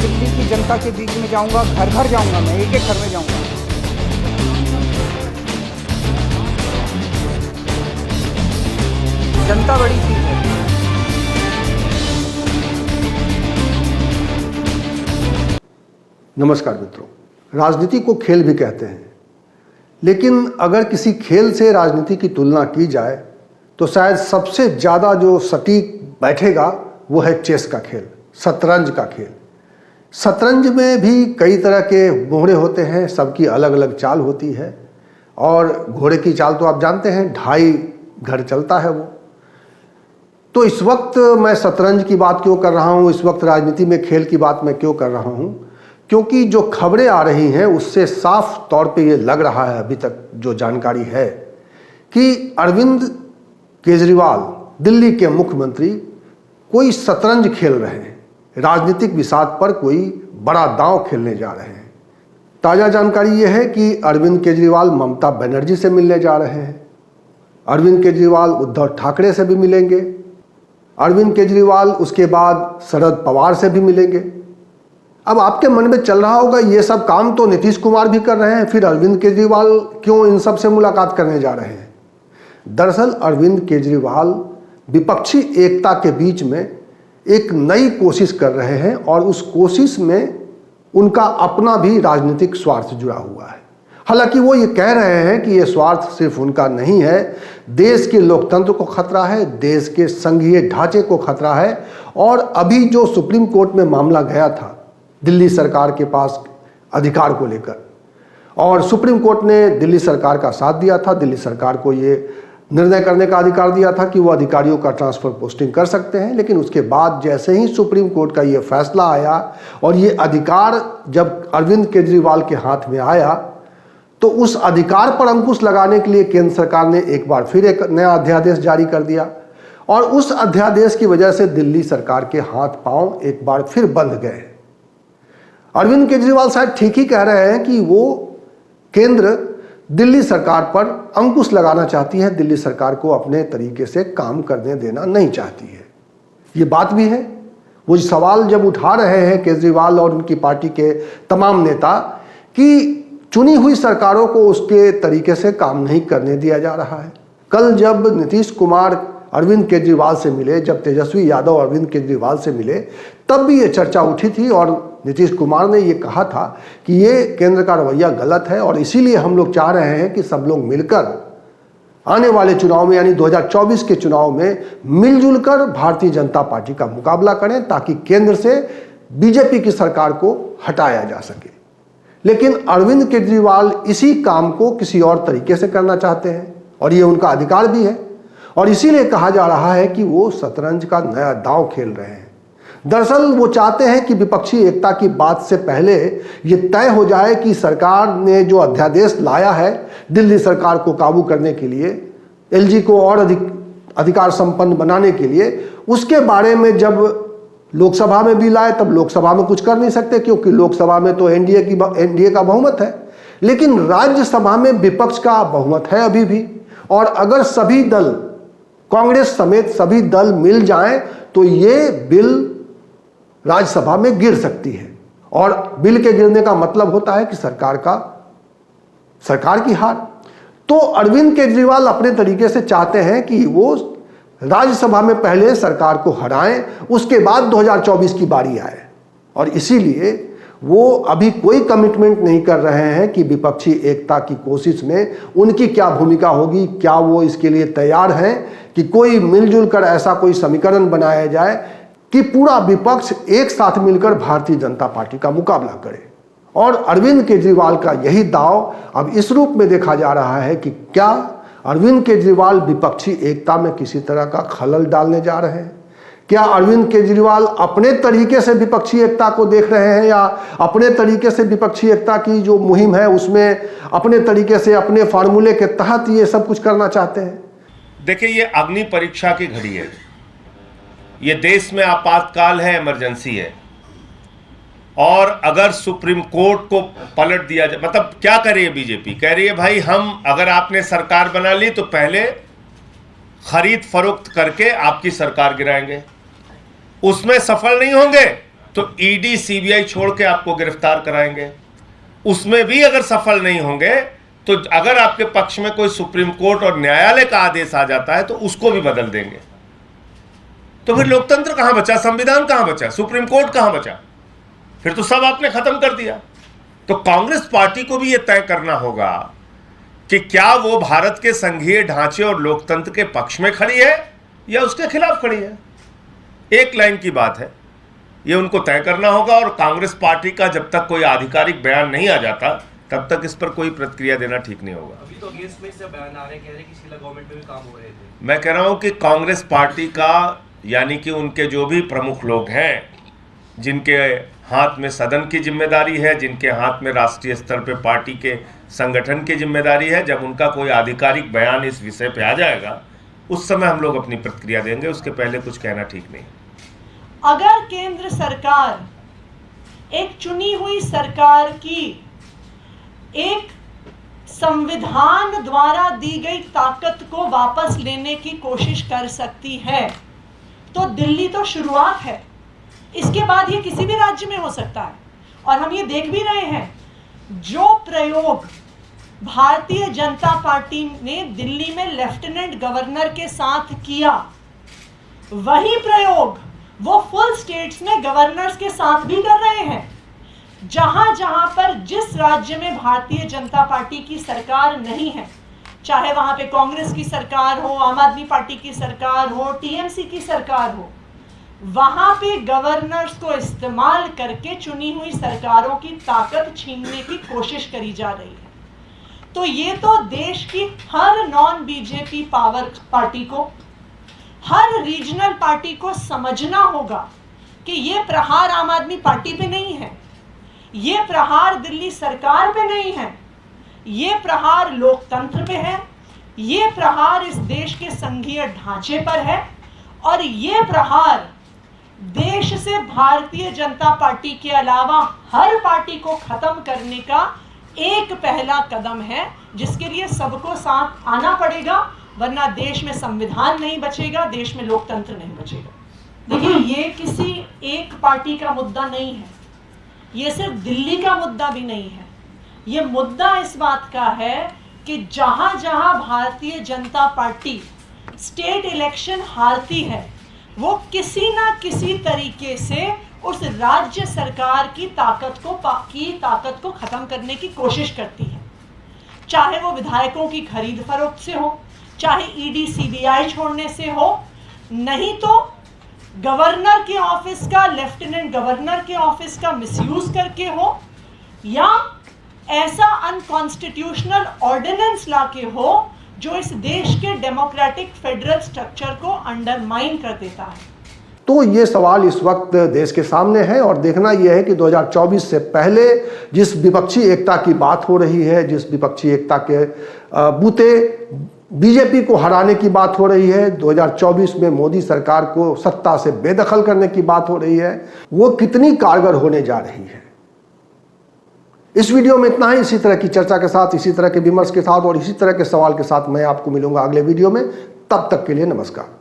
दिल्ली की जनता के बीच में जाऊंगा, घर घर जाऊंगा, मैं एक एक घर में जाऊंगा। जनता बड़ी चीज है। नमस्कार मित्रों, राजनीति को खेल भी कहते हैं, लेकिन अगर किसी खेल से राजनीति की तुलना की जाए तो शायद सबसे ज़्यादा जो सटीक बैठेगा वो है चेस का खेल, शतरंज का खेल। शतरंज में भी कई तरह के मोहरे होते हैं, सबकी अलग अलग चाल होती है। और घोड़े की चाल तो आप जानते हैं, 2.5 घर चलता है वो। तो इस वक्त मैं शतरंज की बात क्यों कर रहा हूँ, इस वक्त राजनीति में खेल की बात मैं क्यों कर रहा हूँ? क्योंकि जो खबरें आ रही हैं उससे साफ तौर पे ये लग रहा है, अभी तक जो जानकारी है, कि अरविंद केजरीवाल दिल्ली के मुख्यमंत्री कोई शतरंज खेल रहे हैं, राजनीतिक विषाद पर कोई बड़ा दांव खेलने जा रहे हैं। ताज़ा जानकारी ये है कि अरविंद केजरीवाल ममता बनर्जी से मिलने जा रहे हैं, अरविंद केजरीवाल उद्धव ठाकरे से भी मिलेंगे, अरविंद केजरीवाल उसके बाद शरद पवार से भी मिलेंगे। अब आपके मन में चल रहा होगा ये सब काम तो नीतीश कुमार भी कर रहे हैं, फिर अरविंद केजरीवाल क्यों इन सब से मुलाकात करने जा रहे हैं? दरअसल अरविंद केजरीवाल विपक्षी एकता के बीच में एक नई कोशिश कर रहे हैं और उस कोशिश में उनका अपना भी राजनीतिक स्वार्थ जुड़ा हुआ है। हालांकि वो ये कह रहे हैं कि ये स्वार्थ सिर्फ उनका नहीं है, देश के लोकतंत्र को खतरा है, देश के संघीय ढांचे को खतरा है। और अभी जो सुप्रीम कोर्ट में मामला गया था दिल्ली सरकार के पास अधिकार को लेकर, और सुप्रीम कोर्ट ने दिल्ली सरकार का साथ दिया था, दिल्ली सरकार को ये निर्णय करने का अधिकार दिया था कि वो अधिकारियों का ट्रांसफर पोस्टिंग कर सकते हैं। लेकिन उसके बाद जैसे ही सुप्रीम कोर्ट का ये फैसला आया और ये अधिकार जब अरविंद केजरीवाल के हाथ में आया, तो उस अधिकार पर अंकुश लगाने के लिए केंद्र सरकार ने एक बार फिर एक नया अध्यादेश जारी कर दिया। और उस अध्यादेश की वजह से दिल्ली सरकार के हाथ पांव एक बार फिर बंध गए। अरविंद केजरीवाल शायद ठीक ही कह रहे हैं कि वो केंद्र दिल्ली सरकार पर अंकुश लगाना चाहती है, दिल्ली सरकार को अपने तरीके से काम करने देना नहीं चाहती है। ये बात भी है। वो सवाल जब उठा रहे हैं केजरीवाल और उनकी पार्टी के तमाम नेता कि चुनी हुई सरकारों को उसके तरीके से काम नहीं करने दिया जा रहा है। कल जब नीतीश कुमार अरविंद केजरीवाल से मिले, जब तेजस्वी यादव अरविंद केजरीवाल से मिले, तब भी ये चर्चा उठी थी और नीतीश कुमार ने ये कहा था कि ये केंद्र का रवैया गलत है और इसीलिए हम लोग चाह रहे हैं कि सब लोग मिलकर आने वाले चुनाव में, यानी 2024 के चुनाव में मिलजुल कर भारतीय जनता पार्टी का मुकाबला करें, ताकि केंद्र से बीजेपी की सरकार को हटाया जा सके। लेकिन अरविंद केजरीवाल इसी काम को किसी और तरीके से करना चाहते हैं और ये उनका अधिकार भी है। और इसीलिए कहा जा रहा है कि वो शतरंज का नया दांव खेल रहे हैं। दरअसल वो चाहते हैं कि विपक्षी एकता की बात से पहले ये तय हो जाए कि सरकार ने जो अध्यादेश लाया है दिल्ली सरकार को काबू करने के लिए, एलजी को और अधिकार संपन्न बनाने के लिए, उसके बारे में जब लोकसभा में भी लाए तब लोकसभा में कुछ कर नहीं सकते, क्योंकि लोकसभा में तो एनडीए का बहुमत है। लेकिन राज्यसभा में विपक्ष का बहुमत है अभी भी। और अगर सभी दल, कांग्रेस समेत सभी दल मिल जाएं तो ये बिल राज्यसभा में गिर सकती है। और बिल के गिरने का मतलब होता है कि सरकार की हार। तो अरविंद केजरीवाल अपने तरीके से चाहते हैं कि वो राज्यसभा में पहले सरकार को हराएं, उसके बाद 2024 की बारी आए। और इसीलिए वो अभी कोई कमिटमेंट नहीं कर रहे हैं कि विपक्षी एकता की कोशिश में उनकी क्या भूमिका होगी, क्या वो इसके लिए तैयार हैं कि कोई मिलजुल कर ऐसा कोई समीकरण बनाया जाए कि पूरा विपक्ष एक साथ मिलकर भारतीय जनता पार्टी का मुकाबला करे। और अरविंद केजरीवाल का यही दांव अब इस रूप में देखा जा रहा है कि क्या अरविंद केजरीवाल विपक्षी एकता में किसी तरह का खलल डालने जा रहे हैं? क्या अरविंद केजरीवाल अपने तरीके से विपक्षी एकता को देख रहे हैं, या अपने तरीके से विपक्षी एकता की जो मुहिम है उसमें अपने तरीके से, अपने फार्मूले के तहत ये सब कुछ करना चाहते हैं? देखिए, ये अग्नि परीक्षा की घड़ी है। ये देश में आपातकाल है, इमरजेंसी है। और अगर सुप्रीम कोर्ट को पलट दिया जाए, मतलब क्या कर रही है बीजेपी? कह रही है भाई हम, अगर आपने सरकार बना ली तो पहले खरीद फरोख्त करके आपकी सरकार गिराएंगे। उसमें सफल नहीं होंगे तो ईडी सीबीआई छोड़ के आपको गिरफ्तार कराएंगे। उसमें भी अगर सफल नहीं होंगे तो अगर आपके पक्ष में कोई सुप्रीम कोर्ट और न्यायालय का आदेश आ जाता है तो उसको भी बदल देंगे। तो फिर लोकतंत्र कहां बचा, संविधान कहां बचा, सुप्रीम कोर्ट कहां बचा? फिर तो सब आपने खत्म कर दिया। तो कांग्रेस पार्टी को भी यह तय करना होगा कि क्या वो भारत के संघीय ढांचे और लोकतंत्र के पक्ष में खड़ी है या उसके खिलाफ खड़ी है। एक लाइन की बात है, ये उनको तय करना होगा। और कांग्रेस पार्टी का जब तक कोई आधिकारिक बयान नहीं आ जाता तब तक इस पर कोई प्रतिक्रिया देना ठीक नहीं होगा। अभी तो अगेंस्ट में से बयान आ रहे हैं, कह रहे हैं कि शीला गवर्नमेंट में भी काम हो रहे थे। मैं कह रहा हूं कि कांग्रेस पार्टी का यानी कि उनके जो भी प्रमुख लोग हैं, जिनके हाथ में सदन की जिम्मेदारी है, जिनके हाथ में राष्ट्रीय स्तर पे पार्टी के संगठन की जिम्मेदारी है, जब उनका कोई आधिकारिक बयान इस विषय पे आ जाएगा उस समय हम लोग अपनी प्रतिक्रिया देंगे। उसके पहले कुछ कहना ठीक नहीं। अगर केंद्र सरकार एक चुनी हुई सरकार की एक संविधान द्वारा दी गई ताकत को वापस लेने की कोशिश कर सकती है तो दिल्ली तो शुरुआत है, इसके बाद ये किसी भी राज्य में हो सकता है। और हम ये देख भी रहे हैं, जो प्रयोग भारतीय जनता पार्टी ने दिल्ली में लेफ्टिनेंट गवर्नर के साथ किया, वही प्रयोग वो फुल स्टेट्स में गवर्नर्स के साथ भी कर रहे हैं। जहां जहां पर जिस राज्य में भारतीय जनता पार्टी की सरकार नहीं है, चाहे वहां पे कांग्रेस की सरकार हो, आम आदमी पार्टी की सरकार हो, टीएमसी की सरकार हो, वहां पे गवर्नर्स को इस्तेमाल करके चुनी हुई सरकारों की ताकत छीनने की कोशिश करी जा रही है। तो ये तो देश की हर नॉन बीजेपी पावर पार्टी को, हर रीजनल पार्टी को समझना होगा कि ये प्रहार आम आदमी पार्टी पे नहीं है, ये प्रहार दिल्ली सरकार पे नहीं है, ये प्रहार लोकतंत्र पे है, ये प्रहार इस देश के संघीय ढांचे पर है, और ये प्रहार देश से भारतीय जनता पार्टी के अलावा हर पार्टी को खत्म करने का एक पहला कदम है, जिसके लिए सबको साथ आना पड़ेगा, वरना देश में संविधान नहीं बचेगा, देश में लोकतंत्र नहीं बचेगा। देखिए, ये किसी एक पार्टी का मुद्दा नहीं है, ये सिर्फ दिल्ली का मुद्दा भी नहीं है। ये मुद्दा इस बात का है कि जहां जहां Bharatiya Janata party state election हारती है, वो किसी ना किसी तरीके से उस राज्य सरकार की ताकत को खत्म करने की कोशिश करती है। चाहे वो विधायकों की खरीद फरोख्त से हो, चाहे ईडी सीबीआई छोड़ने से हो, नहीं तो गवर्नर के ऑफिस का, लेफ्टिनेंट गवर्नर के ऑफिस का मिसयूज करके हो, या ऐसा अनकॉन्स्टिट्यूशनल ऑर्डिनेंस लाके हो जो इस देश के डेमोक्रेटिक फेडरल स्ट्रक्चर को अंडरमाइन कर देता है। तो ये सवाल इस वक्त देश के सामने है और देखना यह है कि 2024 से पहले जिस विपक्षी एकता की बात हो रही है, जिस विपक्षी एकता के बूते बीजेपी को हराने की बात हो रही है, 2024 में मोदी सरकार को सत्ता से बेदखल करने की बात हो रही है, वो कितनी कारगर होने जा रही है। इस वीडियो में इतना ही। इसी तरह की चर्चा के साथ, इसी तरह के विमर्श के साथ और इसी तरह के सवाल के साथ मैं आपको मिलूंगा अगले वीडियो में। तब तक के लिए नमस्कार।